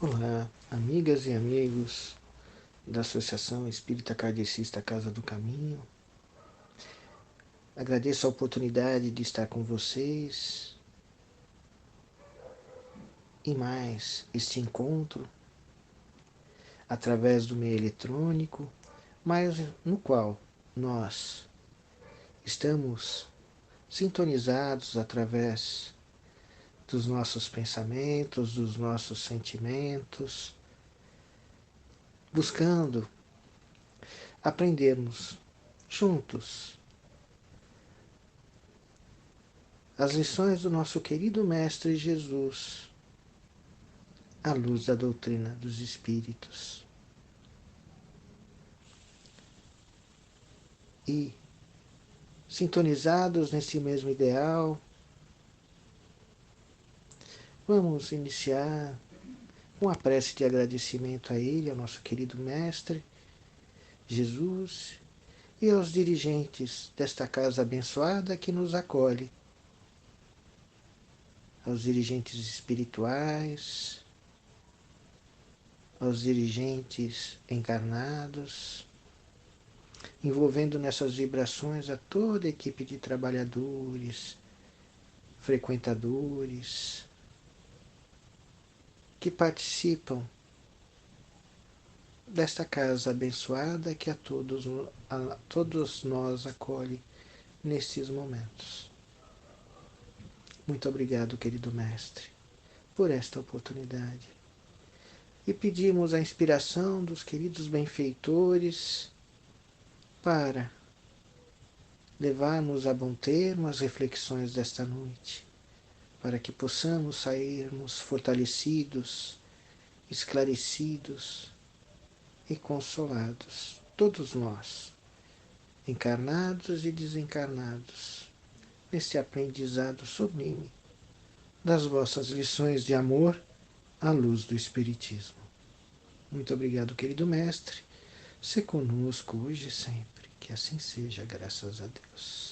Olá, amigas e amigos da Associação Espírita Kardecista Casa do Caminho. Agradeço a oportunidade de estar com vocês e mais este encontro através do meio eletrônico, mas no qual nós estamos sintonizados através dos nossos pensamentos, dos nossos sentimentos, buscando aprendermos juntos as lições do nosso querido Mestre Jesus, à luz da doutrina dos Espíritos. E, sintonizados nesse mesmo ideal, vamos iniciar uma prece de agradecimento a Ele, ao nosso querido Mestre Jesus, e aos dirigentes desta casa abençoada que nos acolhe, aos dirigentes espirituais, aos dirigentes encarnados, envolvendo nessas vibrações a toda a equipe de trabalhadores, frequentadores, que participam desta casa abençoada que a todos nós acolhe nestes momentos. Muito obrigado, querido Mestre, por esta oportunidade. E pedimos a inspiração dos queridos benfeitores para levar-nos a bom termo as reflexões desta noite, para que possamos sairmos fortalecidos, esclarecidos e consolados, todos nós, encarnados e desencarnados, neste aprendizado sublime das vossas lições de amor à luz do Espiritismo. Muito obrigado, querido Mestre, se conosco hoje e sempre, que assim seja, graças a Deus.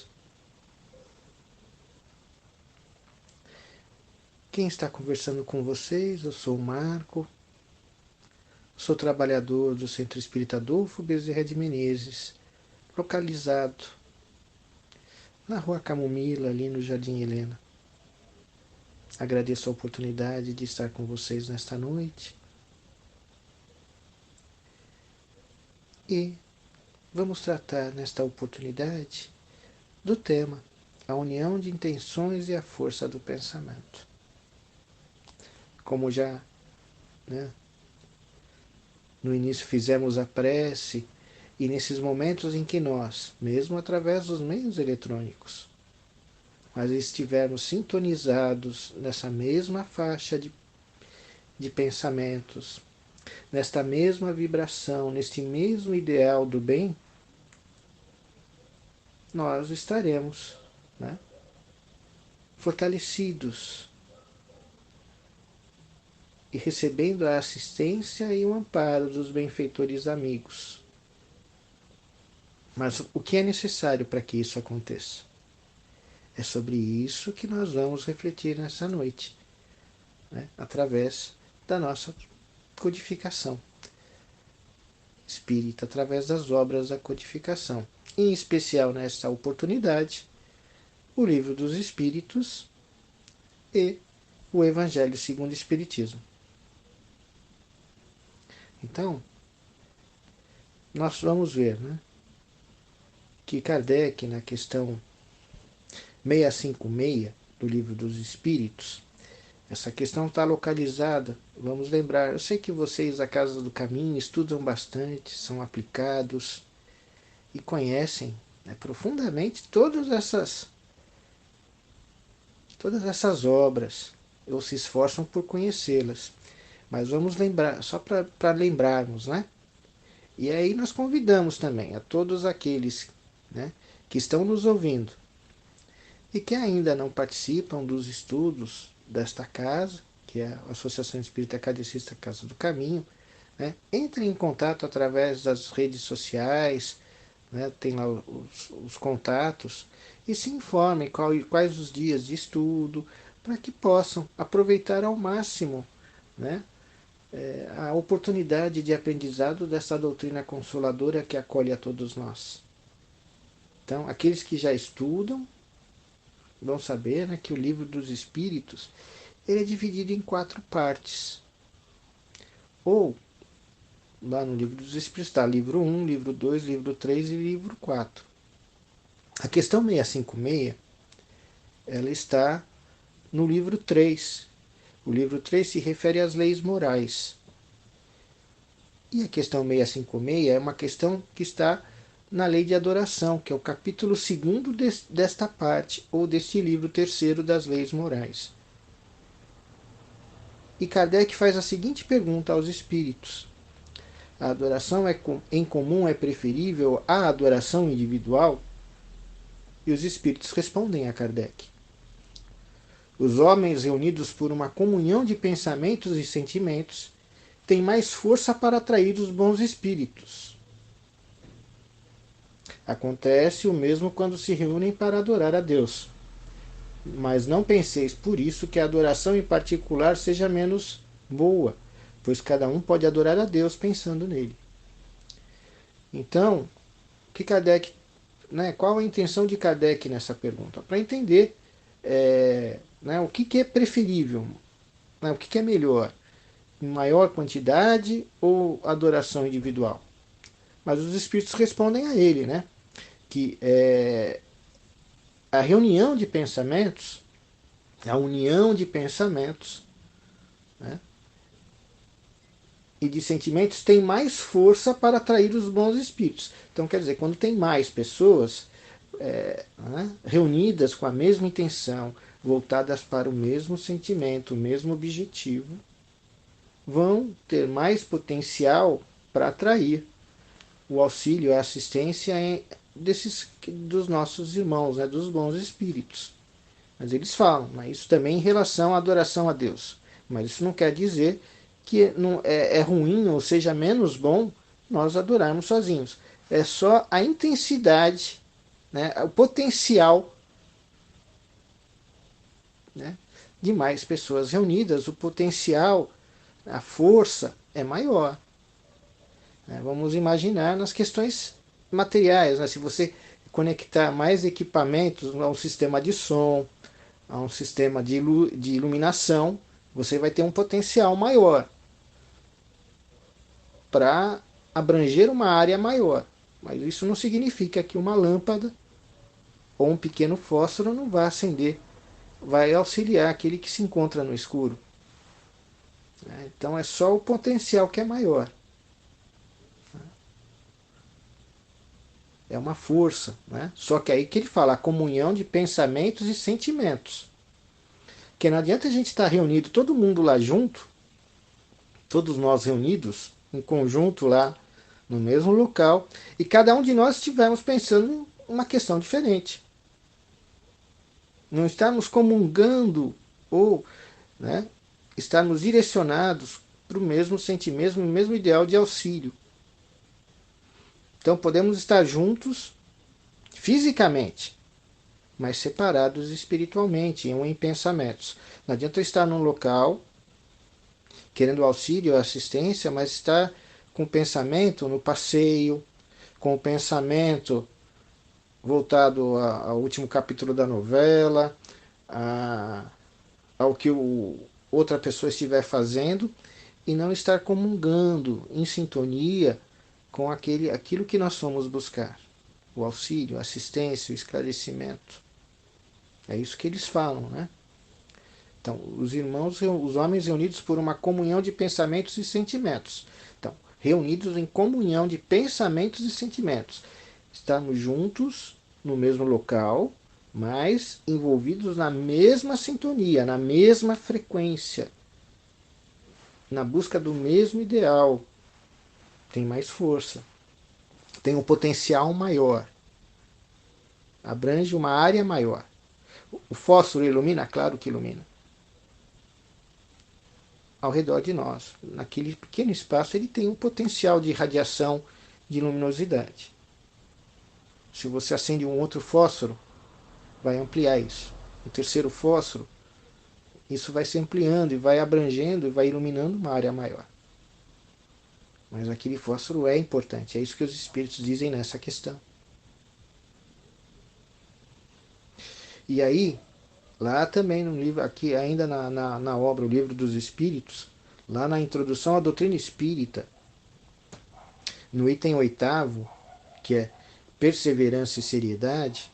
Quem está conversando com vocês, eu sou o Marco, sou trabalhador do Centro Espírita Adolfo Bezerra de Menezes, localizado na Rua Camomila, ali no Jardim Helena. Agradeço a oportunidade de estar com vocês nesta noite. E vamos tratar nesta oportunidade do tema a união de intenções e a força do pensamento. Como já no início fizemos a prece, e nesses momentos em que nós, mesmo através dos meios eletrônicos, mas estivermos sintonizados nessa mesma faixa de pensamentos, nesta mesma vibração, neste mesmo ideal do bem, nós estaremos fortalecidos e recebendo a assistência e o amparo dos benfeitores amigos. Mas o que é necessário para que isso aconteça? É sobre isso que nós vamos refletir nessa noite, através da nossa codificação espírita, através das obras da codificação. Em especial nesta oportunidade, o Livro dos Espíritos e o Evangelho segundo o Espiritismo. Então, nós vamos ver que Kardec, na questão 656 do Livro dos Espíritos, essa questão está localizada, vamos lembrar, eu sei que vocês, a Casa do Caminho, estudam bastante, são aplicados e conhecem profundamente todas essas obras, ou se esforçam por conhecê-las. Mas vamos lembrar, só para lembrarmos, E aí nós convidamos também a todos aqueles que estão nos ouvindo e que ainda não participam dos estudos desta casa, que é a Associação Espírita Kardecista Casa do Caminho, entrem em contato através das redes sociais, tem lá os contatos, e se informem quais os dias de estudo, para que possam aproveitar ao máximo a oportunidade de aprendizado dessa doutrina consoladora que acolhe a todos nós. Então, aqueles que já estudam vão saber, né, que o livro dos Espíritos ele é dividido em 4 partes. Ou, lá no livro dos Espíritos está livro 1, livro 2, livro 3 e livro 4. A questão 656 ela está no livro 3. O livro 3 se refere às leis morais. E a questão 656 é uma questão que está na lei de adoração, que é o capítulo 2º desta parte, ou deste livro 3º das leis morais. E Kardec faz a seguinte pergunta aos espíritos: a adoração em comum é preferível à adoração individual? E os espíritos respondem a Kardec: os homens reunidos por uma comunhão de pensamentos e sentimentos têm mais força para atrair os bons espíritos. Acontece o mesmo quando se reúnem para adorar a Deus. Mas não penseis por isso que a adoração em particular seja menos boa, pois cada um pode adorar a Deus pensando nele. Então, que Kardec, né, qual a intenção de Kardec nessa pergunta? Para entender o que é preferível, né, o que é melhor, em maior quantidade ou adoração individual? Mas os espíritos respondem a ele, né, que a reunião de pensamentos, a união de pensamentos, né, e de sentimentos tem mais força para atrair os bons espíritos. Então, quer dizer, quando tem mais pessoas reunidas com a mesma intenção, voltadas para o mesmo sentimento, o mesmo objetivo, vão ter mais potencial para atrair o auxílio, a assistência dos nossos irmãos, né, dos bons espíritos. Mas eles falam, mas isso também em relação à adoração a Deus. Mas isso não quer dizer que não é ruim ou seja menos bom nós adorarmos sozinhos. É só a intensidade, né, o potencial, né, de mais pessoas reunidas, o potencial, a força é maior. Vamos imaginar nas questões materiais, né? Se você conectar mais equipamentos a um sistema de som, a um sistema de iluminação, você vai ter um potencial maior para abranger uma área maior. Mas isso não significa que uma lâmpada ou um pequeno fósforo não vai acender, vai auxiliar aquele que se encontra no escuro. Então é só o potencial que é maior. É uma força, né? Só que aí que ele fala a comunhão de pensamentos e sentimentos. Porque não adianta a gente estar reunido, todo mundo lá junto, todos nós reunidos, em conjunto lá no mesmo local, e cada um de nós estivermos pensando em uma questão diferente. Não estarmos comungando ou, né, estarmos direcionados para o mesmo sentimento, o mesmo ideal de auxílio. Então podemos estar juntos fisicamente, mas separados espiritualmente, em pensamentos. Não adianta eu estar num local querendo auxílio, assistência, mas estar com o pensamento no passeio, com o pensamento voltado ao último capítulo da novela, ao que outra pessoa estiver fazendo, e não estar comungando, em sintonia com aquilo que nós fomos buscar. O auxílio, a assistência, o esclarecimento. É isso que eles falam, né? Então, os homens reunidos por uma comunhão de pensamentos e sentimentos. Então, reunidos em comunhão de pensamentos e sentimentos. Estamos juntos no mesmo local, mas envolvidos na mesma sintonia, na mesma frequência, na busca do mesmo ideal. Tem mais força, tem um potencial maior, abrange uma área maior. O fósforo ilumina? Claro que ilumina. Ao redor de nós, naquele pequeno espaço, ele tem um potencial de radiação, de luminosidade. Se você acende um outro fósforo, vai ampliar isso. O terceiro fósforo, isso vai se ampliando e vai abrangendo e vai iluminando uma área maior. mas aquele fósforo é importante. É isso que os espíritos dizem nessa questão. E aí, lá também no livro, aqui ainda na obra O Livro dos Espíritos, lá na introdução à doutrina espírita, no item oitavo, que é perseverança e seriedade,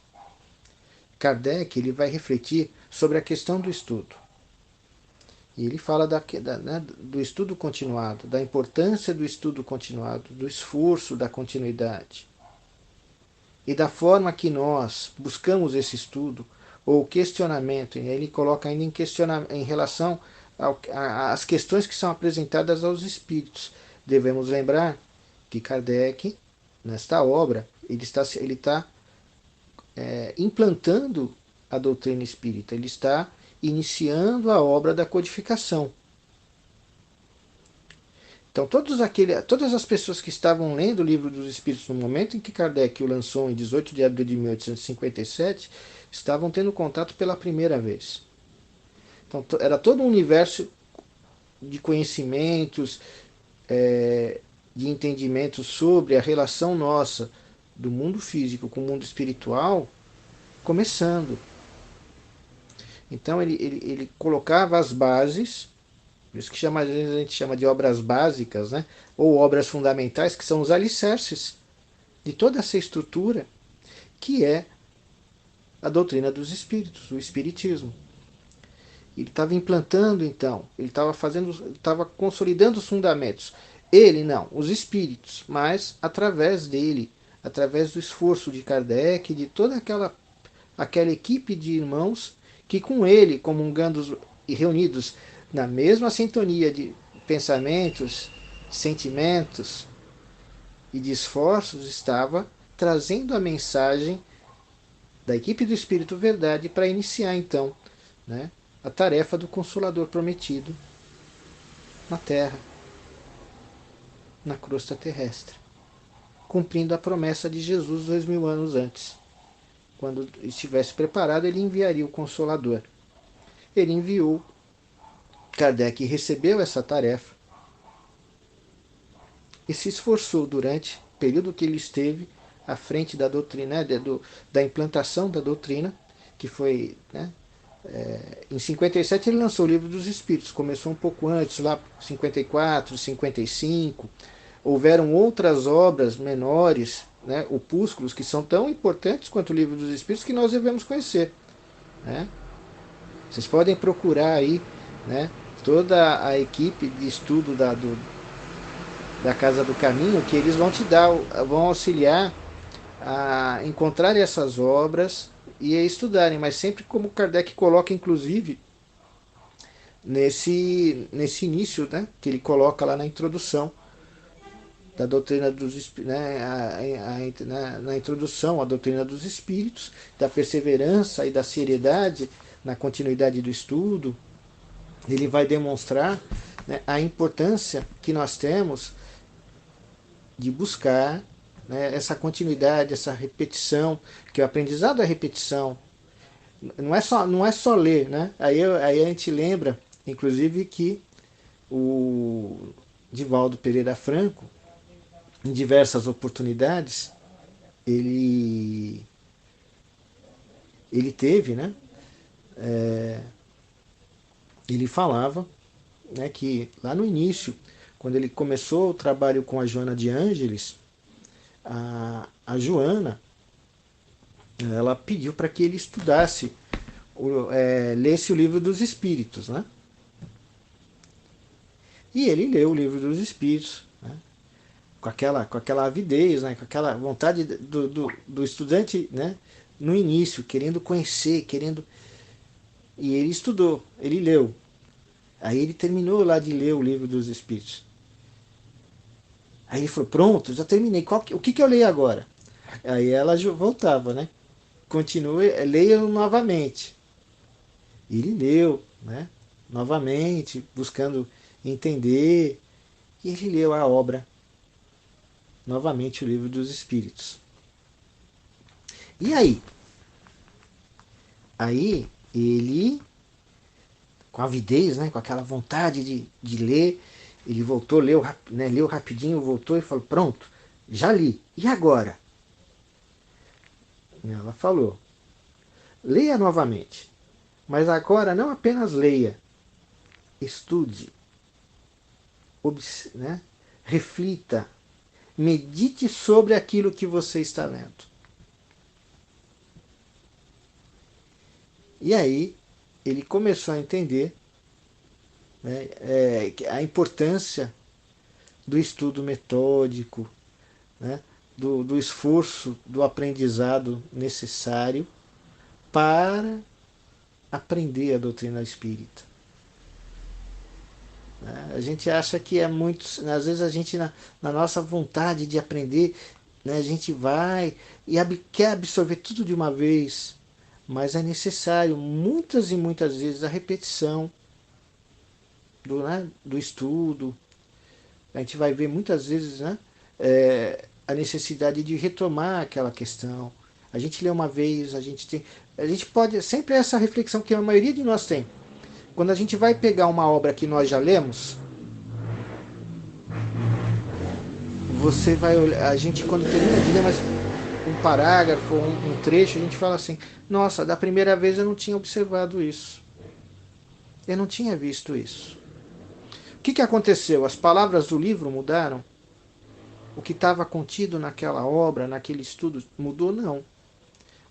Kardec ele vai refletir sobre a questão do estudo. E ele fala né, do estudo continuado, da importância do estudo continuado, do esforço da continuidade. E da forma que nós buscamos esse estudo, ou questionamento, e ele coloca ainda em relação às questões que são apresentadas aos espíritos. Devemos lembrar que Kardec, nesta obra, ele está implantando a doutrina espírita, ele está iniciando a obra da codificação. Então, todas as pessoas que estavam lendo o Livro dos Espíritos no momento em que Kardec o lançou, em 18 de abril de 1857, estavam tendo contato pela primeira vez. Então, era todo um universo de conhecimentos, de entendimentos sobre a relação nossa do mundo físico com o mundo espiritual começando. Então, ele colocava as bases. Por isso que às vezes a gente chama de obras básicas, né? Ou obras fundamentais, que são os alicerces de toda essa estrutura que é a doutrina dos espíritos, o espiritismo. Ele estava implantando, então, estava consolidando os fundamentos. Ele não, os espíritos, mas através dele, através do esforço de Kardec, de toda aquela equipe de irmãos que com ele, comungando e reunidos na mesma sintonia de pensamentos, sentimentos e de esforços, estava trazendo a mensagem da equipe do Espírito Verdade para iniciar então, né, a tarefa do Consolador prometido na Terra, na crosta terrestre, cumprindo a promessa de Jesus 2000 anos antes. Quando estivesse preparado, ele enviaria o Consolador. Ele enviou. Kardec recebeu essa tarefa e se esforçou durante o período que ele esteve à frente da doutrina, da implantação da doutrina, que foi, né, em 57 ele lançou o Livro dos Espíritos, começou um pouco antes, lá 54, 55. Houveram outras obras menores, né, opúsculos, que são tão importantes quanto o Livro dos Espíritos, que nós devemos conhecer. Né? Vocês podem procurar aí, né, toda a equipe de estudo da Casa do Caminho, que eles vão te dar, vão auxiliar a encontrar essas obras e a estudarem, mas sempre como Kardec coloca, inclusive, nesse início, né, que ele coloca lá na introdução da doutrina dos espíritos, né, na introdução à doutrina dos espíritos, da perseverança e da seriedade na continuidade do estudo. Ele vai demonstrar, né, a importância que nós temos de buscar, né, essa continuidade, essa repetição, que o aprendizado é repetição. Não é só ler, né? Aí a gente lembra, inclusive, que o Divaldo Pereira Franco, em diversas oportunidades, ele teve, né? Ele falava, né, que lá no início, quando ele começou o trabalho com a Joana de Ângeles, a Joana, ela pediu para que ele estudasse, lesse o Livro dos Espíritos, né? E ele leu o Livro dos Espíritos, né, com aquela avidez, né, com aquela vontade do estudante, né, no início, querendo conhecer, querendo. E ele estudou, ele leu. Aí ele terminou lá de ler o Livro dos Espíritos. Aí ele falou: pronto, já terminei. O que eu leio agora? Aí ela voltava, né? Continue, leia novamente. E ele leu, né? Novamente, buscando entender. E ele leu a obra, novamente, o Livro dos Espíritos. E aí? Aí ele, com avidez, né? Com aquela vontade de ler, Ele voltou, leu, né, leu rapidinho, voltou e falou, pronto, já li. E agora? Ela falou, leia novamente. Mas agora não apenas leia, estude, né, reflita, medite sobre aquilo que você está lendo. E aí ele começou a entender, né, a importância do estudo metódico, né, do esforço, do aprendizado necessário para aprender a doutrina espírita. A gente acha que é muito. Às vezes a gente, na nossa vontade de aprender, né, a gente vai e quer absorver tudo de uma vez, mas é necessário muitas e muitas vezes a repetição do estudo. A gente vai ver muitas vezes, né, a necessidade de retomar aquela questão. A gente lê uma vez, a gente pode, sempre essa reflexão que a maioria de nós tem. Quando a gente vai pegar uma obra que nós já lemos, você vai olhar, a gente quando termina de ler mais um parágrafo, um trecho, a gente fala assim, nossa, da primeira vez eu não tinha observado isso. Eu não tinha visto isso. O que aconteceu? As palavras do livro mudaram? O que estava contido naquela obra, naquele estudo, mudou? Não.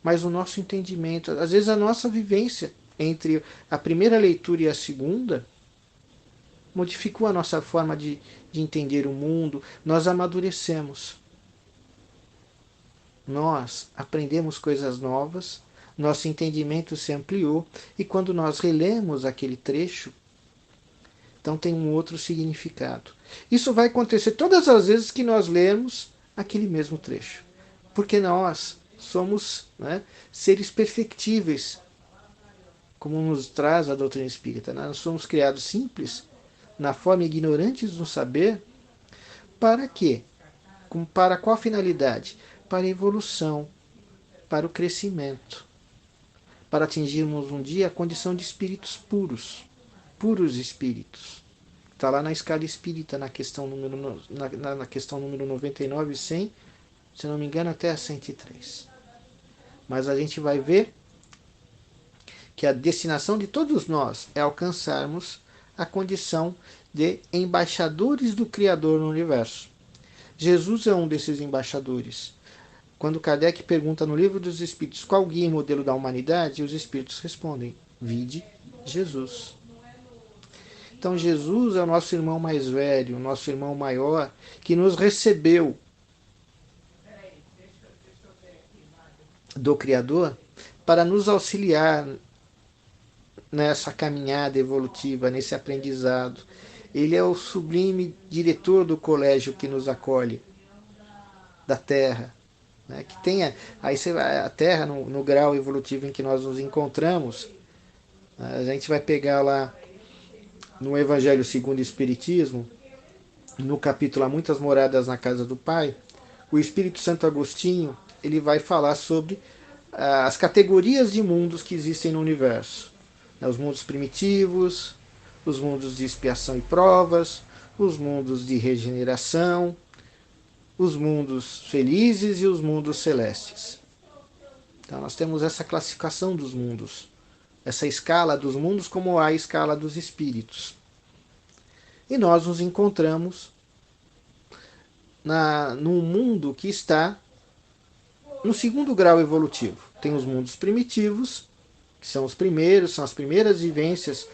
Mas o nosso entendimento, às vezes a nossa vivência entre a primeira leitura e a segunda, modificou a nossa forma de entender o mundo, nós amadurecemos. Nós aprendemos coisas novas, nosso entendimento se ampliou, e quando nós relemos aquele trecho, então tem um outro significado. Isso vai acontecer todas as vezes que nós lemos aquele mesmo trecho, porque nós somos, né, seres perfectíveis, como nos traz a doutrina espírita. Nós somos criados simples, na forma ignorantes do saber, para quê? Para qual finalidade? Para a evolução, para o crescimento, para atingirmos um dia a condição de espíritos puros, puros espíritos. Está lá na escala espírita, na questão número, na questão número 99 e 100, se não me engano, até a 103. Mas a gente vai ver que a destinação de todos nós é alcançarmos a condição de embaixadores do Criador no universo. Jesus é um desses embaixadores. Quando Kardec pergunta no Livro dos Espíritos qual guia e modelo da humanidade, os Espíritos respondem, vide Jesus. Então Jesus é o nosso irmão mais velho, o nosso irmão maior, que nos recebeu do Criador para nos auxiliar nessa caminhada evolutiva, nesse aprendizado. Ele é o sublime diretor do colégio que nos acolhe, da Terra. Né? Que tenha, aí você vai, a Terra, no grau evolutivo em que nós nos encontramos, a gente vai pegar lá no Evangelho segundo o Espiritismo, no capítulo Há Muitas Moradas na Casa do Pai, o Espírito Santo Agostinho ele vai falar sobre as categorias de mundos que existem no universo. Os mundos primitivos, os mundos de expiação e provas, os mundos de regeneração, os mundos felizes e os mundos celestes. Então nós temos essa classificação dos mundos, essa escala dos mundos como a escala dos espíritos. E nós nos encontramos num mundo que está no segundo grau evolutivo. Tem os mundos primitivos, que são os primeiros, são as primeiras vivências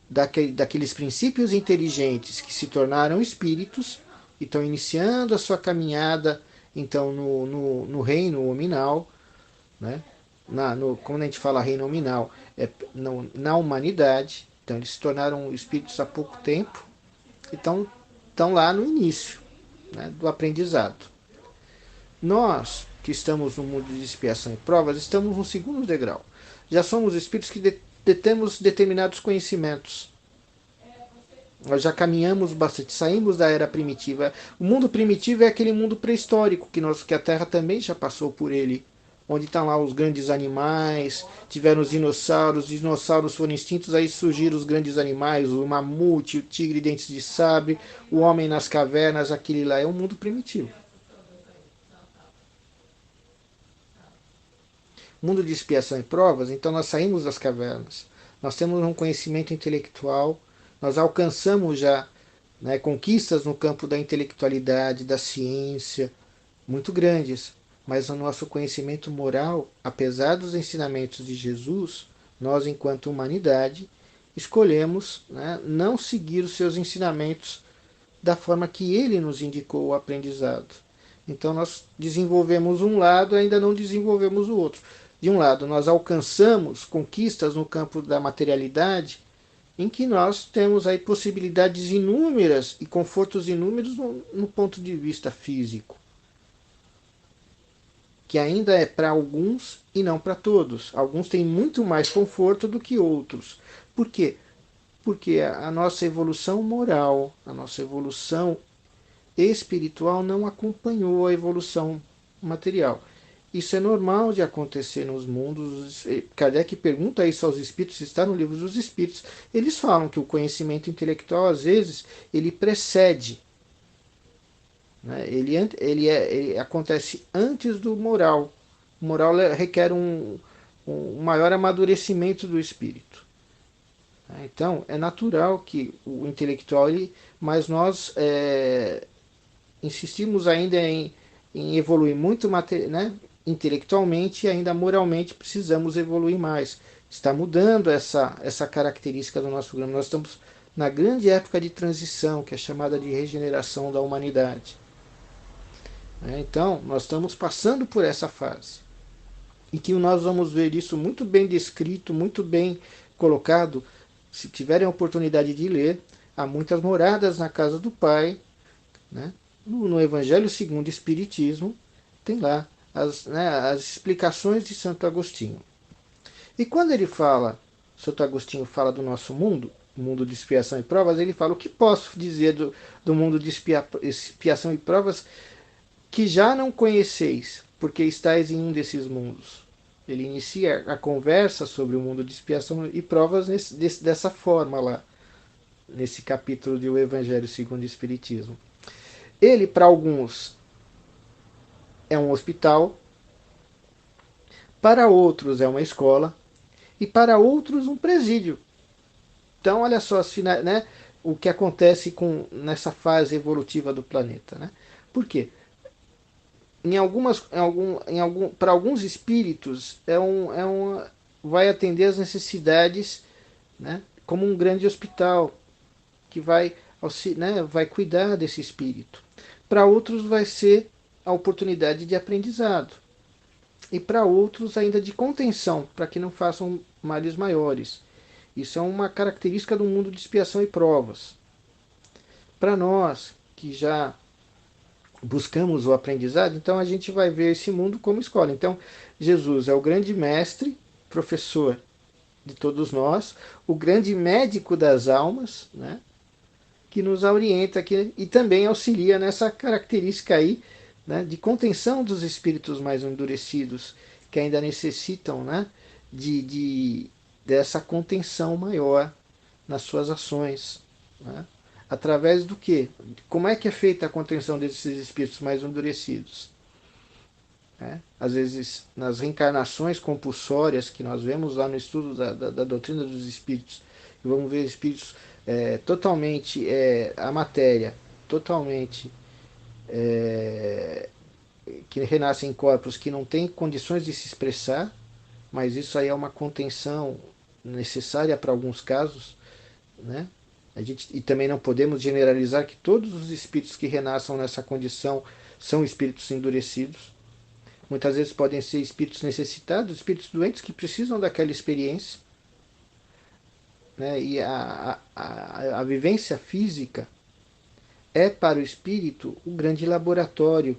daqueles princípios inteligentes que se tornaram espíritos e estão iniciando a sua caminhada então no reino nominal, né? Quando a gente fala reino nominal, na humanidade. Então eles se tornaram espíritos há pouco tempo e estão lá no início, né, do aprendizado. Nós, que estamos no mundo de expiação e provas, estamos no segundo degrau. Já somos espíritos que detemos determinados conhecimentos. Nós já caminhamos bastante, saímos da era primitiva. O mundo primitivo é aquele mundo pré-histórico, que a Terra também já passou por ele onde estão lá os grandes animais, tiveram os dinossauros foram extintos, aí surgiram os grandes animais, o mamute, o tigre dentes de sabre, o homem nas cavernas, aquele lá é um mundo primitivo. Mundo de expiação e provas, então nós saímos das cavernas, nós temos um conhecimento intelectual, nós alcançamos já, né, conquistas no campo da intelectualidade, da ciência, muito grandes, mas o nosso conhecimento moral, apesar dos ensinamentos de Jesus, nós, enquanto humanidade, escolhemos, né, não seguir os seus ensinamentos da forma que ele nos indicou o aprendizado. Então nós desenvolvemos um lado e ainda não desenvolvemos o outro. De um lado, nós alcançamos conquistas no campo da materialidade, em que nós temos aí possibilidades inúmeras e confortos inúmeros no ponto de vista físico, que ainda é para alguns e não para todos. Alguns têm muito mais conforto do que outros. Por quê? Porque a nossa evolução moral, a nossa evolução espiritual não acompanhou a evolução material. Isso é normal de acontecer nos mundos. Kardec pergunta isso aos espíritos, está no livro dos espíritos. Eles falam que o conhecimento intelectual, às vezes, ele precede, né? Ele acontece antes do moral. O moral requer um maior amadurecimento do espírito. Então, é natural que o intelectual, mas nós insistimos ainda em evoluir muito, né, intelectualmente, e ainda moralmente precisamos evoluir mais. Está mudando essa característica do nosso programa. Nós estamos na grande época de transição, que é chamada de regeneração da humanidade. Então, nós estamos passando por essa fase. E que nós vamos ver isso muito bem descrito, muito bem colocado. Se tiverem a oportunidade de ler, há muitas moradas na casa do Pai, né? No Evangelho segundo o Espiritismo, tem lá as explicações de Santo Agostinho. E quando ele fala, Santo Agostinho fala do nosso mundo, mundo de expiação e provas, ele fala: o que posso dizer do mundo de expiação e provas que já não conheceis, porque estáis em um desses mundos? Ele inicia a conversa sobre o mundo de expiação e provas dessa forma lá, nesse capítulo do Evangelho segundo o Espiritismo. Ele, para alguns, é um hospital, para outros é uma escola e para outros um presídio. Então, olha só né, o que acontece nessa fase evolutiva do planeta. Né? Por quê? Para alguns espíritos, vai atender às necessidades, né, como um grande hospital que vai cuidar desse espírito. Para outros vai ser a oportunidade de aprendizado. E para outros ainda de contenção, para que não façam males maiores. Isso é uma característica do mundo de expiação e provas. Para nós, que já buscamos o aprendizado, então a gente vai ver esse mundo como escola. Então, Jesus é o grande mestre, professor de todos nós, o grande médico das almas, né? Que nos orienta aqui e também auxilia nessa característica aí, né, de contenção dos espíritos mais endurecidos, que ainda necessitam, né, dessa contenção maior nas suas ações. Né? Através do quê? Como é que é feita a contenção desses espíritos mais endurecidos? Às vezes, nas reencarnações compulsórias que nós vemos lá no estudo da doutrina dos espíritos, vamos ver espíritos totalmente, a matéria, totalmente, que renascem em corpos que não têm condições de se expressar, mas isso aí é uma contenção necessária para alguns casos, né? E também não podemos generalizar que todos os espíritos que renasçam nessa condição são espíritos endurecidos. Muitas vezes podem ser espíritos necessitados, espíritos doentes que precisam daquela experiência. Né? E a vivência física é para o espírito o grande laboratório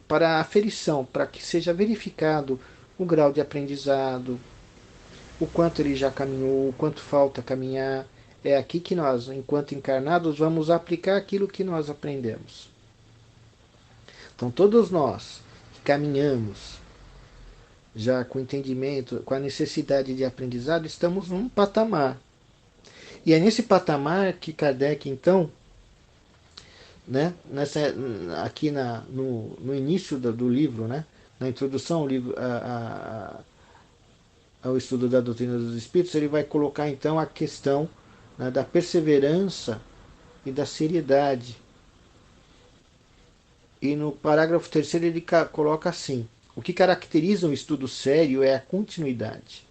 para a aferição, para que seja verificado o grau de aprendizado, o quanto ele já caminhou, o quanto falta caminhar. É aqui que nós, enquanto encarnados, vamos aplicar aquilo que nós aprendemos. Então, todos nós caminhamos já com entendimento, com a necessidade de aprendizado, estamos num patamar. E é nesse patamar que Kardec, então, né, aqui no início do livro, né, na introdução ao livro, ao estudo da doutrina dos espíritos, ele vai colocar então a questão, né, da perseverança e da seriedade. E no parágrafo terceiro ele coloca assim: o que caracteriza um estudo sério é a continuidade.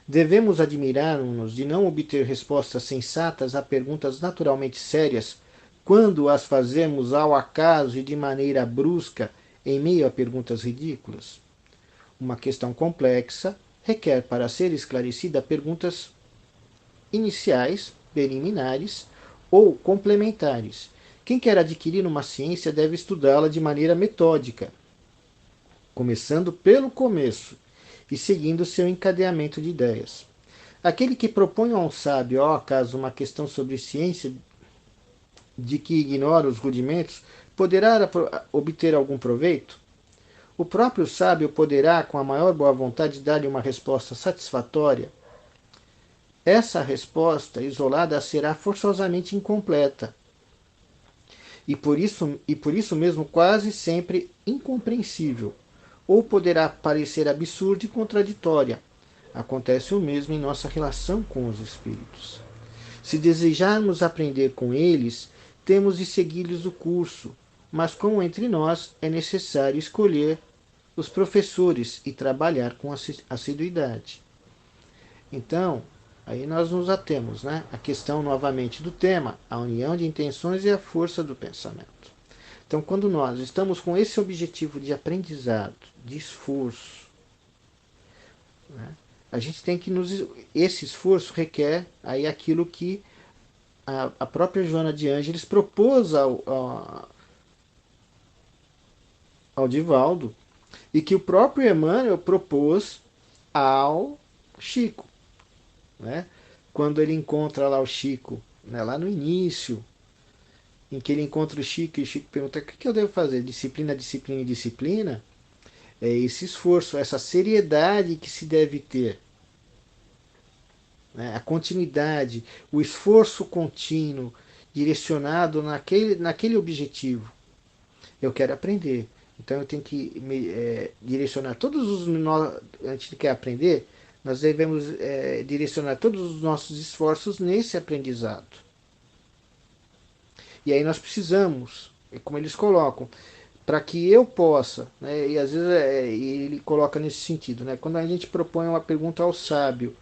Devemos admirar-nos de não obter respostas sensatas a perguntas naturalmente sérias quando as fazemos ao acaso e de maneira brusca em meio a perguntas ridículas. Uma questão complexa requer, para ser esclarecida, perguntas iniciais, preliminares ou complementares. Quem quer adquirir uma ciência deve estudá-la de maneira metódica, começando pelo começo e seguindo seu encadeamento de ideias. Aquele que propõe a um sábio, ao acaso, uma questão sobre ciência de que ignora os rudimentos, poderá obter algum proveito? O próprio sábio poderá, com a maior boa vontade, dar-lhe uma resposta satisfatória? Essa resposta isolada será forçosamente incompleta e por isso mesmo quase sempre incompreensível, ou poderá parecer absurda e contraditória. Acontece o mesmo em nossa relação com os espíritos. Se desejarmos aprender com eles, temos de seguir-lhes o curso, mas como entre nós é necessário escolher os professores e trabalhar com assiduidade. Então, aí nós nos atemos, né? A questão novamente do tema, a união de intenções e a força do pensamento. Então, quando nós estamos com esse objetivo de aprendizado, de esforço, né, a gente tem que esse esforço requer aí aquilo que a própria Joana de Ângeles propôs ao Divaldo e que o próprio Emmanuel propôs ao Chico, né? Quando ele encontra lá o Chico, né, lá no início, em que ele encontra o Chico e o Chico pergunta: o que eu devo fazer? Disciplina, disciplina e disciplina? É esse esforço, essa seriedade que se deve ter, né? A continuidade, o esforço contínuo direcionado naquele objetivo. Eu quero aprender, então eu tenho que direcionar todos os. A gente quer aprender, nós devemos direcionar todos os nossos esforços nesse aprendizado. E aí nós precisamos, como eles colocam, para que eu possa, né, e às vezes ele coloca nesse sentido, né, quando a gente propõe uma pergunta ao sábio,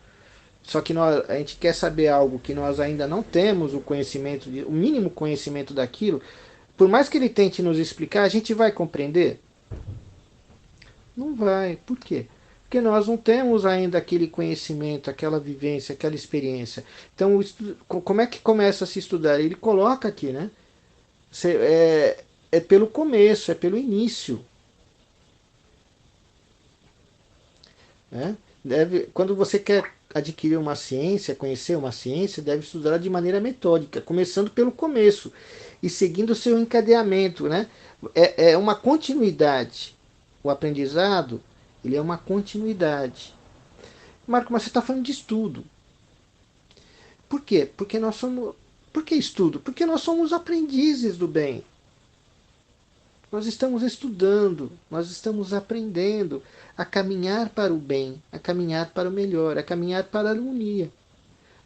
só que a gente quer saber algo que nós ainda não temos o conhecimento, o mínimo conhecimento daquilo, por mais que ele tente nos explicar, a gente vai compreender? Não vai. Por quê? Porque nós não temos ainda aquele conhecimento, aquela vivência, aquela experiência. Então, como é que começa a se estudar? Ele coloca aqui, né? É pelo começo, é pelo início. Né? Quando você quer adquirir uma ciência, conhecer uma ciência, deve estudar de maneira metódica, começando pelo começo e seguindo o seu encadeamento. Né? É uma continuidade. O aprendizado, ele é uma continuidade. Marco, mas você está falando de estudo. Por quê? Porque nós somos. Por que estudo? Porque nós somos aprendizes do bem. Nós estamos estudando, nós estamos aprendendo a caminhar para o bem, a caminhar para o melhor, a caminhar para a harmonia.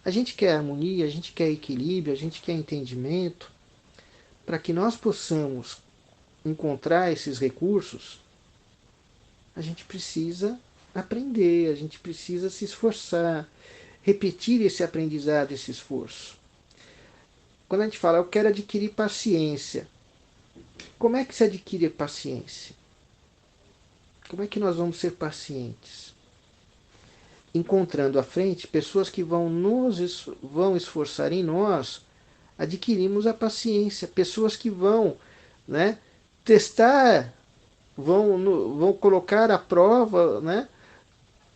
A gente quer harmonia, a gente quer equilíbrio, a gente quer entendimento. Para que nós possamos encontrar esses recursos, a gente precisa aprender, a gente precisa se esforçar, repetir esse aprendizado, esse esforço. Quando a gente fala, eu quero adquirir paciência, como é que se adquire paciência? Como é que nós vamos ser pacientes? Encontrando à frente pessoas que vão esforçar em nós, adquirimos a paciência, pessoas que vão, né, testar, vão colocar à prova, né,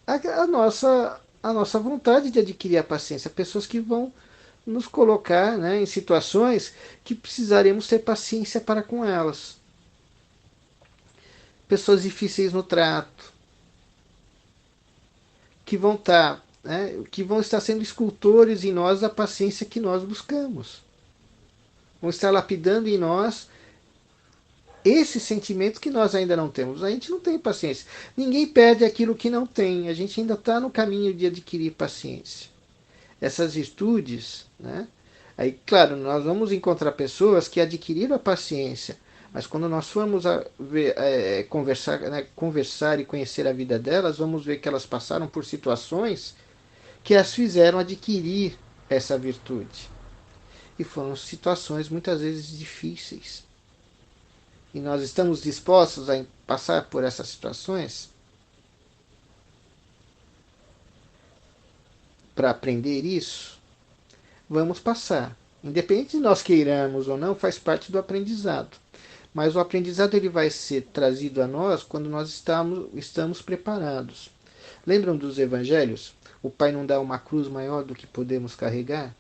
a nossa vontade de adquirir a paciência, pessoas que vão nos colocar, né, em situações que precisaremos ter paciência para com elas. pessoas difíceis no trato, que vão estar, né, que vão estar sendo escultores em nós da paciência que nós buscamos. Vão estar lapidando em nós esse sentimento que nós ainda não temos. A gente não tem paciência. Ninguém perde aquilo que não tem. A gente ainda está no caminho de adquirir paciência. Essas virtudes, né? Aí, claro, nós vamos encontrar pessoas que adquiriram a paciência, mas quando nós formos conversar, né, conversar e conhecer a vida delas, vamos ver que elas passaram por situações que as fizeram adquirir essa virtude. E foram situações muitas vezes difíceis. E nós estamos dispostos a passar por essas situações para aprender isso? Vamos passar. Independente de nós queiramos ou não, faz parte do aprendizado. Mas o aprendizado ele vai ser trazido a nós quando nós estamos preparados. Lembram dos evangelhos? O Pai não dá uma cruz maior do que podemos carregar?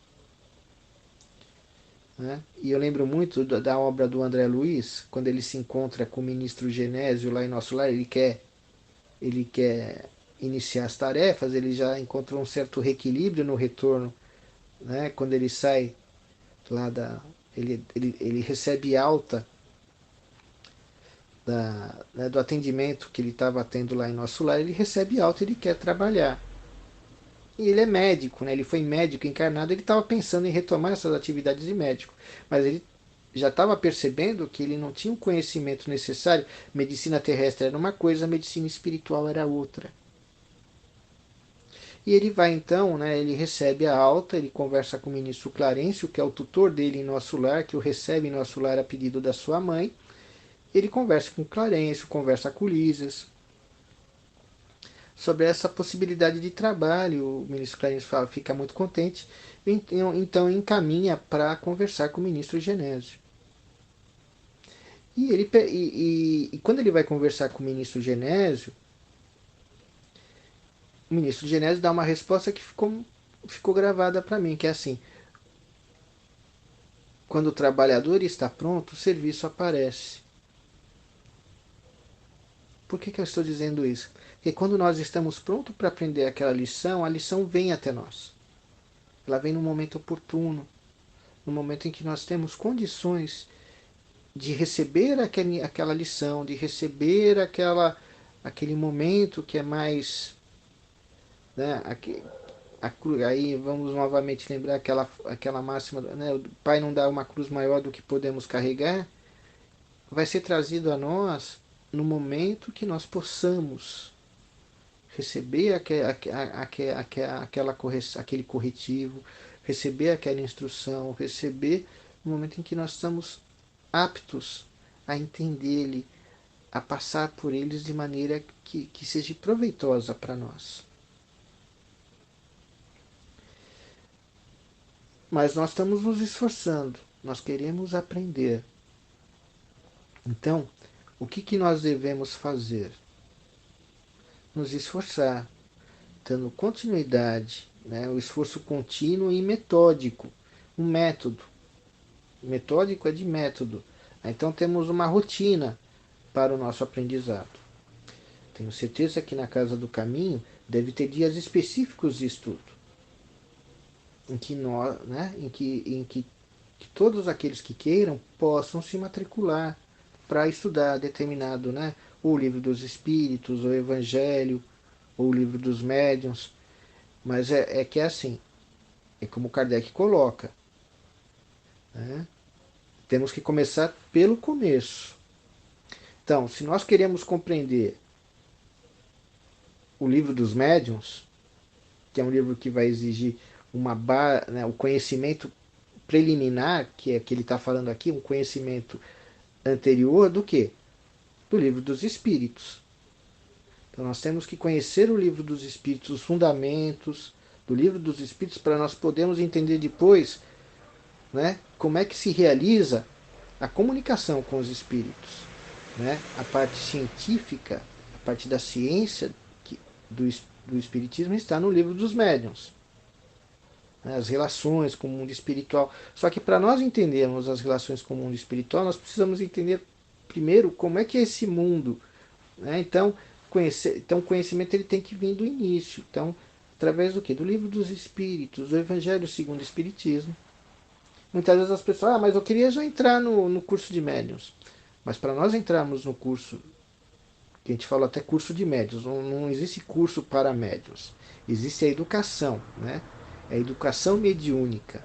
Né? E eu lembro muito da obra do André Luiz, quando ele se encontra com o ministro Genésio lá em Nosso Lar, ele quer iniciar as tarefas, ele já encontrou um certo reequilíbrio no retorno, né? Quando ele sai lá ele recebe alta né, do atendimento que ele estava tendo lá em Nosso Lar, ele recebe alta, ele quer trabalhar. E ele é médico, né? Ele foi médico encarnado, ele estava pensando em retomar essas atividades de médico, mas ele já estava percebendo que ele não tinha o conhecimento necessário. Medicina terrestre era uma coisa, medicina espiritual era outra. E ele vai então, né, ele recebe a alta, ele conversa com o ministro Clarencio, que é o tutor dele em Nosso Lar, que o recebe em Nosso Lar a pedido da sua mãe. Ele conversa com Clarencio, conversa com Lisas, sobre essa possibilidade de trabalho. O ministro Clarencio fica muito contente, então encaminha para conversar com o ministro Genésio. E quando ele vai conversar com o ministro Genésio, o ministro Genésio dá uma resposta que ficou gravada para mim, que é assim: quando o trabalhador está pronto, o serviço aparece. Por que eu estou dizendo isso? Porque quando nós estamos prontos para aprender aquela lição, a lição vem até nós. Ela vem no momento oportuno, no momento em que nós temos condições de receber aquela lição, de receber aquele momento que é mais, né, aí vamos novamente lembrar aquela máxima, né, o Pai não dá uma cruz maior do que podemos carregar, vai ser trazido a nós no momento que nós possamos receber aquele corretivo, receber aquela instrução, receber no momento em que nós estamos aptos a entendê-lo, a passar por eles de maneira que seja proveitosa para nós. Mas nós estamos nos esforçando, nós queremos aprender. Então, o que nós devemos fazer? Nos esforçar, dando continuidade, né? O esforço contínuo e metódico, um método. Metódico é de método. Então temos uma rotina para o nosso aprendizado. Tenho certeza que na Casa do Caminho deve ter dias específicos de estudo, em que nós, né, que todos aqueles que queiram possam se matricular para estudar determinado, né, ou o livro dos Espíritos, ou o Evangelho, ou o livro dos Médiuns. Mas é que é assim, é como Kardec coloca, né? Temos que começar pelo começo. Então, se nós queremos compreender o livro dos médiuns, que é um livro que vai exigir o conhecimento preliminar, que é que ele está falando aqui, um conhecimento anterior do que? Do livro dos Espíritos. Então nós temos que conhecer o livro dos Espíritos, os fundamentos do livro dos Espíritos, para nós podermos entender depois, né, como é que se realiza a comunicação com os Espíritos. Né? A parte científica, a parte da ciência do Espiritismo está no livro dos Médiuns. As relações com o mundo espiritual. Só que para nós entendermos as relações com o mundo espiritual, nós precisamos entender primeiro como é que é esse mundo Né? Então, o conhecimento ele tem que vir do início. Então, através do quê? Do livro dos Espíritos, do Evangelho segundo o Espiritismo. Muitas vezes as pessoas, mas eu queria já entrar no curso de médiuns. Mas para nós entrarmos no curso, que a gente fala até curso de médiuns, não existe curso para médiuns. Existe a educação, né? É a educação mediúnica.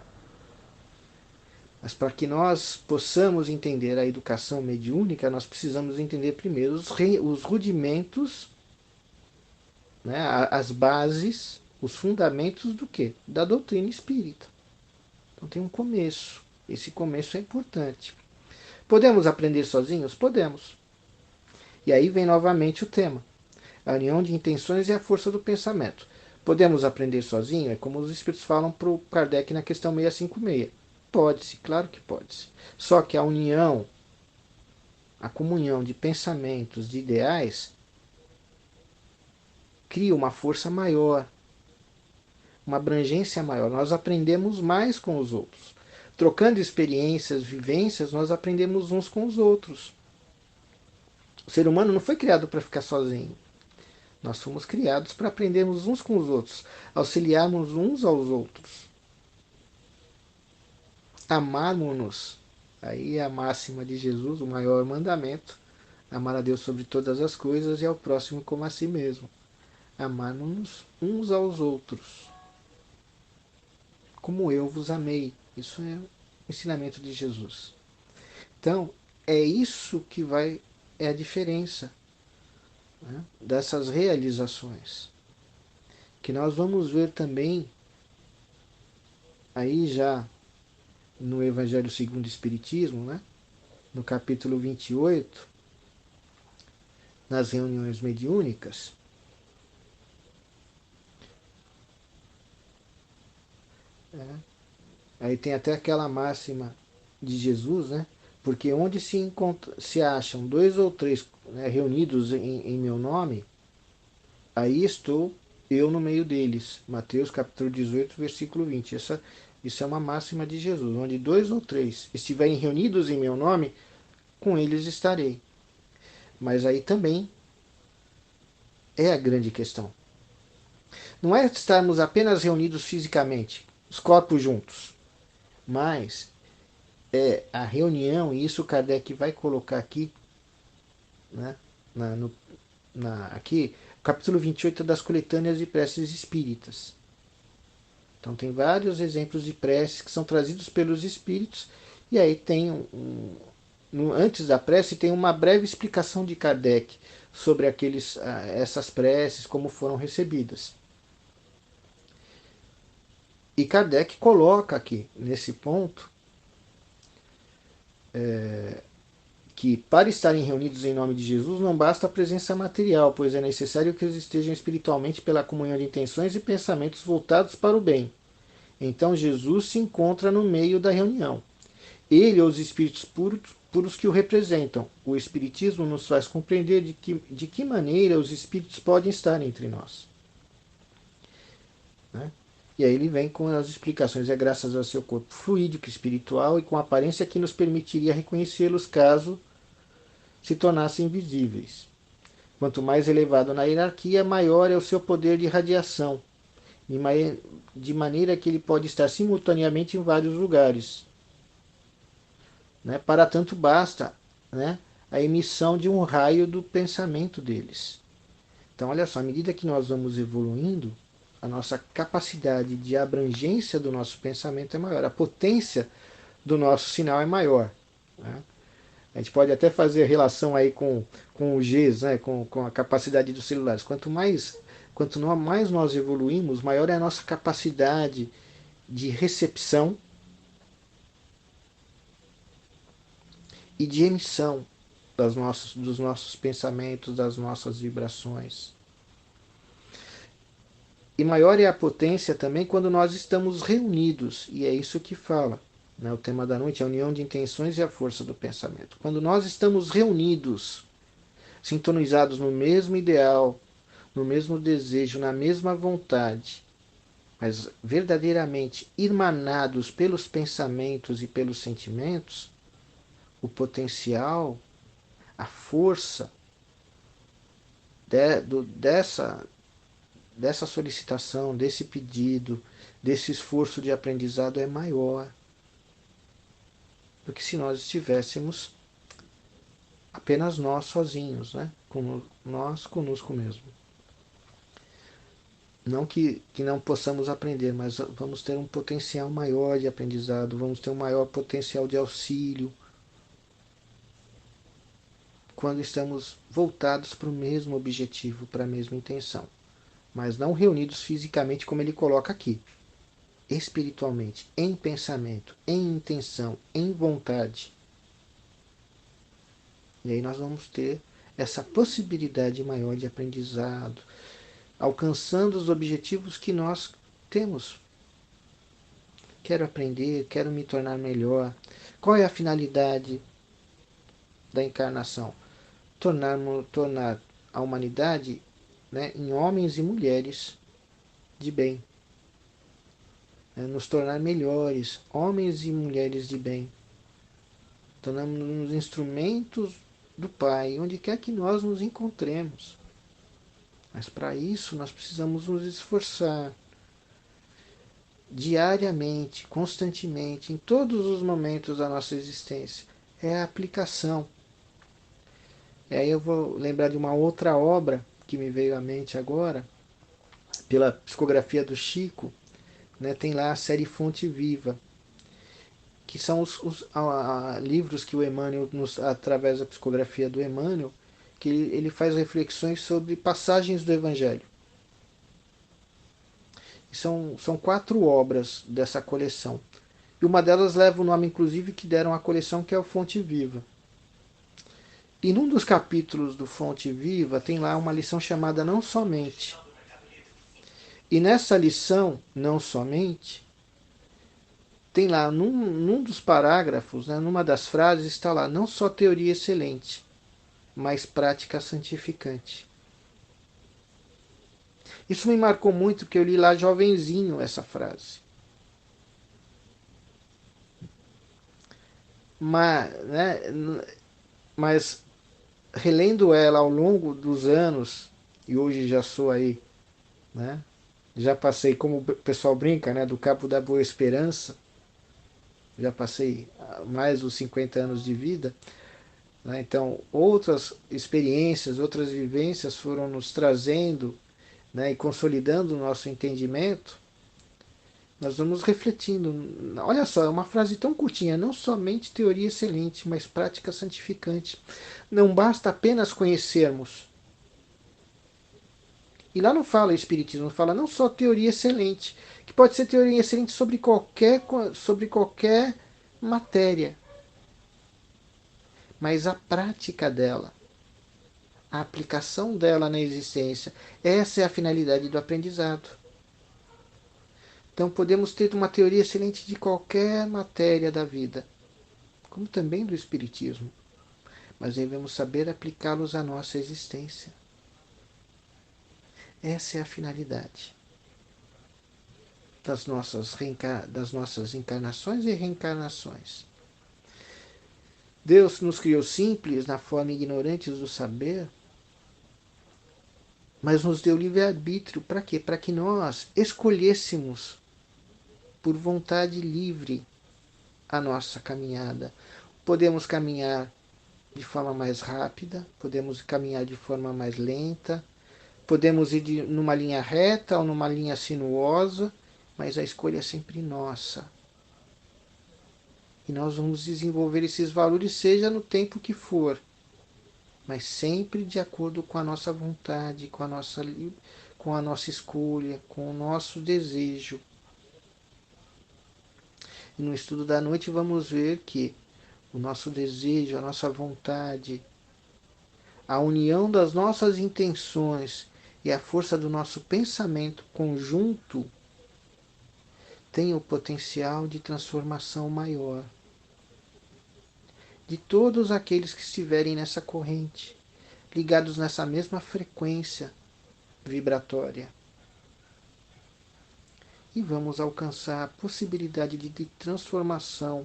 Mas para que nós possamos entender a educação mediúnica, nós precisamos entender primeiro os rudimentos, né, as bases, os fundamentos do quê? Da doutrina espírita. Então tem um começo. Esse começo é importante. Podemos aprender sozinhos? Podemos. E aí vem novamente o tema. A união de intenções e a força do pensamento. Podemos aprender sozinho? É como os espíritos falam para o Kardec na questão 656. Pode-se, claro que pode-se. Só que a união, a comunhão de pensamentos, de ideais, cria uma força maior, uma abrangência maior. Nós aprendemos mais com os outros. Trocando experiências, vivências, nós aprendemos uns com os outros. O ser humano não foi criado para ficar sozinho. Nós fomos criados para aprendermos uns com os outros, auxiliarmos uns aos outros, amarmos-nos. Aí é a máxima de Jesus, o maior mandamento: amar a Deus sobre todas as coisas e ao próximo como a si mesmo. Amarmos-nos uns aos outros, como eu vos amei. Isso é o ensinamento de Jesus. Então, é isso que é a diferença, né, dessas realizações. Que nós vamos ver também, aí já no Evangelho segundo o Espiritismo, né, no capítulo 28, nas reuniões mediúnicas, né, aí tem até aquela máxima de Jesus, né? Porque onde se acham dois ou três, né, reunidos em meu nome, aí estou eu no meio deles. Mateus capítulo 18, versículo 20. Isso é uma máxima de Jesus. Onde dois ou três estiverem reunidos em meu nome, com eles estarei. Mas aí também é a grande questão. Não é estarmos apenas reunidos fisicamente, os corpos juntos, mas é a reunião, e isso Kardec vai colocar aqui, né, na, no, aqui, capítulo 28 das coletâneas de preces espíritas. Então tem vários exemplos de preces que são trazidos pelos espíritos, e aí tem antes da prece tem uma breve explicação de Kardec sobre essas preces, como foram recebidas. E Kardec coloca aqui, nesse ponto, que para estarem reunidos em nome de Jesus não basta a presença material, pois é necessário que eles estejam espiritualmente pela comunhão de intenções e pensamentos voltados para o bem. Então Jesus se encontra no meio da reunião. Ele ou os espíritos puros que o representam. O Espiritismo nos faz compreender de que maneira os espíritos podem estar entre nós. Né? E aí ele vem com as explicações. É graças ao seu corpo fluídico espiritual e com aparência que nos permitiria reconhecê-los caso se tornassem visíveis. Quanto mais elevado na hierarquia, maior é o seu poder de radiação, de maneira que ele pode estar simultaneamente em vários lugares. Né? Para tanto basta, né, a emissão de um raio do pensamento deles. Então, olha só, à medida que nós vamos evoluindo, a nossa capacidade de abrangência do nosso pensamento é maior, a potência do nosso sinal é maior. Né? A gente pode até fazer relação aí com o Gs, né, com a capacidade dos celulares. Quanto mais nós evoluímos, maior é a nossa capacidade de recepção e de emissão dos nossos pensamentos, das nossas vibrações. E maior é a potência também quando nós estamos reunidos, e é isso que fala, né, o tema da noite, a união de intenções e a força do pensamento. Quando nós estamos reunidos, sintonizados no mesmo ideal, no mesmo desejo, na mesma vontade, mas verdadeiramente irmanados pelos pensamentos e pelos sentimentos, o potencial, a força dessa solicitação, desse pedido, desse esforço de aprendizado é maior do que se nós estivéssemos apenas nós sozinhos, né? Nós conosco mesmo. Não que não possamos aprender, mas vamos ter um potencial maior de aprendizado, vamos ter um maior potencial de auxílio quando estamos voltados para o mesmo objetivo, para a mesma intenção. Mas não reunidos fisicamente como ele coloca aqui. Espiritualmente, em pensamento, em intenção, em vontade. E aí nós vamos ter essa possibilidade maior de aprendizado, alcançando os objetivos que nós temos. Quero aprender, quero me tornar melhor. Qual é a finalidade da encarnação? Tornar a humanidade, né, em homens e mulheres de bem. Nos tornar melhores, homens e mulheres de bem. Tornamos-nos instrumentos do Pai, onde quer que nós nos encontremos. Mas para isso nós precisamos nos esforçar diariamente, constantemente, em todos os momentos da nossa existência. É a aplicação. E aí eu vou lembrar de uma outra obra que me veio à mente agora, pela psicografia do Chico, né, tem lá a série Fonte Viva, que são os livros que o Emmanuel, através da psicografia do Emmanuel, que ele faz reflexões sobre passagens do Evangelho. E são 4 obras dessa coleção. E uma delas leva o nome, inclusive, que deram à coleção, que é o Fonte Viva. E num dos capítulos do Fonte Viva tem lá uma lição chamada Não Somente. E nessa lição, Não Somente, tem lá, num dos parágrafos, né, numa das frases, está lá, não só teoria excelente, mas prática santificante. Isso me marcou muito, porque eu li lá jovenzinho essa frase. Mas relendo ela ao longo dos anos, e hoje já sou aí, né, já passei, como o pessoal brinca, né, do Cabo da Boa Esperança, já passei mais dos 50 anos de vida, né, então outras experiências, outras vivências foram nos trazendo, né, e consolidando o nosso entendimento. Nós vamos refletindo. Olha só, é uma frase tão curtinha, não somente teoria excelente, mas prática santificante. Não basta apenas conhecermos. E lá não fala Espiritismo, fala não só teoria excelente, que pode ser teoria excelente sobre qualquer matéria, mas a prática dela, a aplicação dela na existência, essa é a finalidade do aprendizado. Então podemos ter uma teoria excelente de qualquer matéria da vida, como também do Espiritismo, mas devemos saber aplicá-los à nossa existência. Essa é a finalidade das nossas encarnações e reencarnações. Deus nos criou simples, na forma ignorantes do saber, mas nos deu livre-arbítrio. Para quê? Para que nós escolhêssemos por vontade livre a nossa caminhada. Podemos caminhar de forma mais rápida, podemos caminhar de forma mais lenta, podemos ir numa linha reta ou numa linha sinuosa, mas a escolha é sempre nossa. E nós vamos desenvolver esses valores, seja no tempo que for, mas sempre de acordo com a nossa vontade, com a nossa escolha, com o nosso desejo. E no estudo da noite vamos ver que o nosso desejo, a nossa vontade, a união das nossas intenções e a força do nosso pensamento conjunto tem o potencial de transformação maior de todos aqueles que estiverem nessa corrente, ligados nessa mesma frequência vibratória. E vamos alcançar a possibilidade de transformação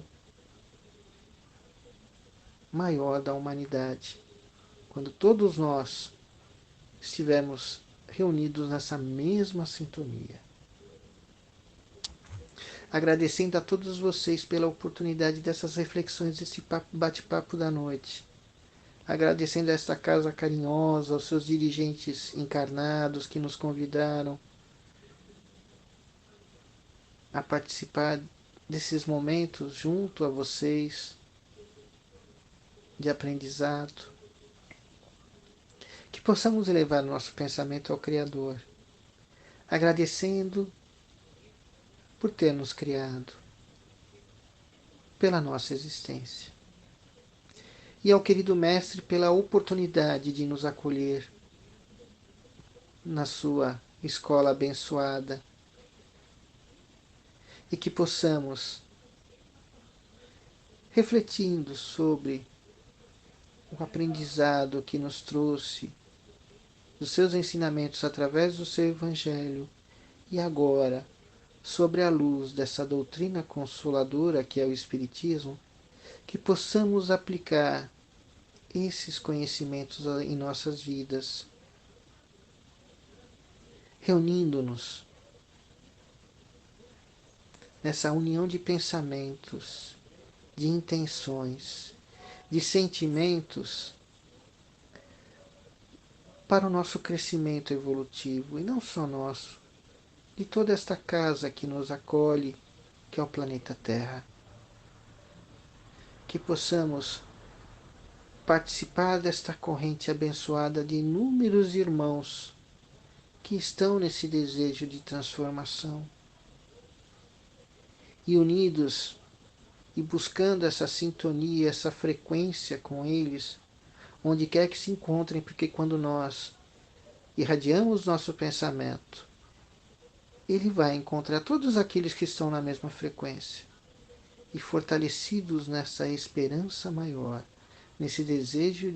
maior da humanidade, quando todos nós estivermos reunidos nessa mesma sintonia. Agradecendo a todos vocês pela oportunidade dessas reflexões, desse bate-papo da noite. Agradecendo a esta casa carinhosa, aos seus dirigentes encarnados que nos convidaram a participar desses momentos junto a vocês de aprendizado. Que possamos elevar nosso pensamento ao Criador, agradecendo por ter nos criado, pela nossa existência. E ao querido Mestre pela oportunidade de nos acolher na sua escola abençoada. E que possamos, refletindo sobre o aprendizado que nos trouxe dos seus ensinamentos através do seu Evangelho, e agora, sobre a luz dessa doutrina consoladora que é o Espiritismo, que possamos aplicar esses conhecimentos em nossas vidas, reunindo-nos nessa união de pensamentos, de intenções, de sentimentos para o nosso crescimento evolutivo, e não só nosso, de toda esta casa que nos acolhe, que é o planeta Terra. Que possamos participar desta corrente abençoada de inúmeros irmãos que estão nesse desejo de transformação, e unidos e buscando essa sintonia, essa frequência com eles, onde quer que se encontrem, porque quando nós irradiamos nosso pensamento, ele vai encontrar todos aqueles que estão na mesma frequência, e fortalecidos nessa esperança maior, nesse desejo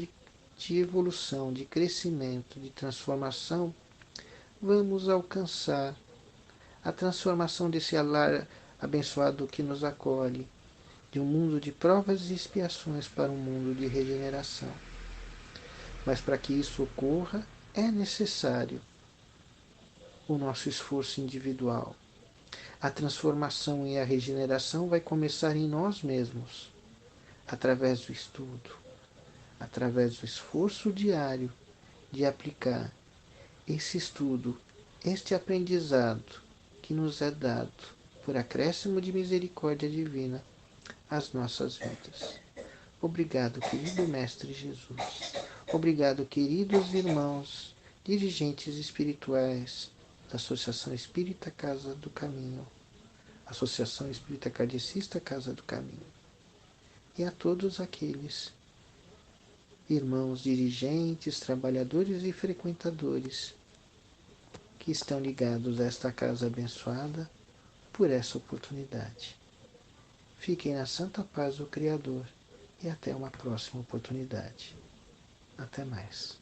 de evolução, de crescimento, de transformação, vamos alcançar a transformação desse lar abençoado que nos acolhe, de um mundo de provas e expiações para um mundo de regeneração. Mas para que isso ocorra, é necessário o nosso esforço individual. A transformação e a regeneração vai começar em nós mesmos, através do estudo, através do esforço diário de aplicar esse estudo, este aprendizado que nos é dado por acréscimo de misericórdia divina às nossas vidas. Obrigado, querido Mestre Jesus. Obrigado, queridos irmãos, dirigentes espirituais da Associação Espírita Casa do Caminho, Associação Espírita Kardecista Casa do Caminho, e a todos aqueles irmãos dirigentes, trabalhadores e frequentadores que estão ligados a esta casa abençoada por essa oportunidade. Fiquem na santa paz do Criador e até uma próxima oportunidade. Até mais.